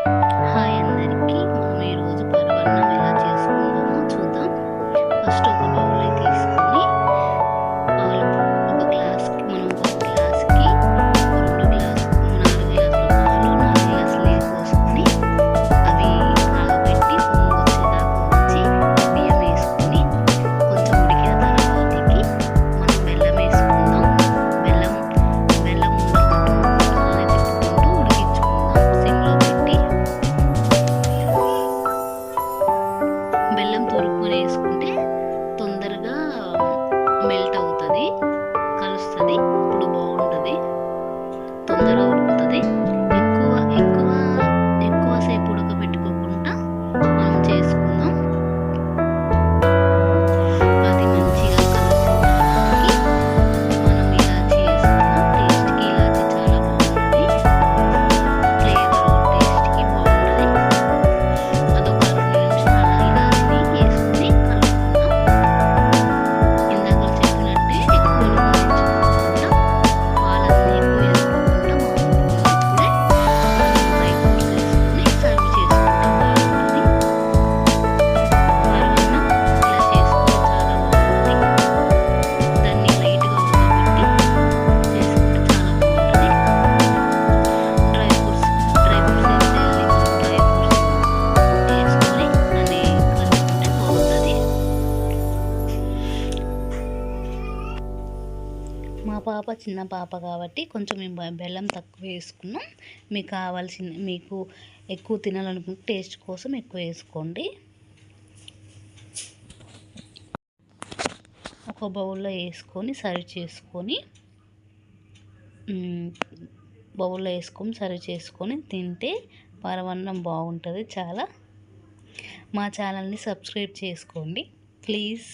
Hi అందరికీ. మనం ఈరోజు పరవన్నం ఎలా చేసుకుందామో చూద్దాం. ఫస్ట్ ఒక బౌల్ తీసుకొని పాలు ఒక గ్లాస్కి మనం ఒక గ్లాస్కి 4 గ్లాసుల పాలు 4 గ్లాసుల నీళ్ళు పోసుకొని అవి కాగబెట్టి పొంగు వచ్చేదాకా వచ్చి బియ్యం వేసుకొని కొంచెం ఉడికిన తర్వాతకి మనం బెల్లం వేసుకుందాం. బెల్లం అలానే తిప్పుకుంటూ ఉడికించుకుందాం సిమ్లో పెట్టి. బెల్లం తురుముకొని వేసుకుంటే తొందరగా మెల్ట్ అవుతుంది, కలుస్తుంది. ఇప్పుడు బాగుంటుంది, తొందరగా ఉడుకుతుంది. ఎక్కువసేపు ఉడకబెట్టుకోకుండా మనం చేసుకుందాం. అది మంచిగా కలిసి మనం ఇలాచి వేసుకుందాం. టేస్ట్కి ఇలాచి చాలా బాగుంటుంది, ఫ్లేవర్ టేస్ట్కి బాగుంటుంది. అదొక 2 నిమిషాలు ఇలాచిని వేసుకుని కలుపుకుందాం. ఇందాక చెప్పినట్టే ఎక్కువ ఉడికించుకోకుండా పాలన్నీ ఎక్కువ వేసుకోకుండా మామూలుగా ఉన్నప్పుడే మనం డ్రై ఫ్రూట్స్ వేసుకుని సర్వ్ చేసుకుంటే బాగుంటుంది. పరమాన్నం ఇలా చేసుకుంటే చాలా బాగుంటుంది. దాన్ని లైట్గా ఉడకబెట్టి చేసుకుంటే చాలా బాగుంటుంది. డ్రై ఫ్రూట్స్ వేసేయాలి. డ్రై ఫ్రూట్స్ వేసుకొని దాన్ని కలుపుకుంటే బాగుంటుంది. మా పాప చిన్న పాప కాబట్టి కొంచెం మేము బెల్లం తక్కువ వేసుకున్నాం. మీకు ఎక్కువ తినాలనుకుంటే టేస్ట్ కోసం ఎక్కువ వేసుకోండి. ఒక బౌల్లో వేసుకొని సర్వ్ చేసుకొని తింటే పరమాన్నం బాగుంటుంది చాలా. మా ఛానల్ని సబ్స్క్రైబ్ చేసుకోండి ప్లీజ్.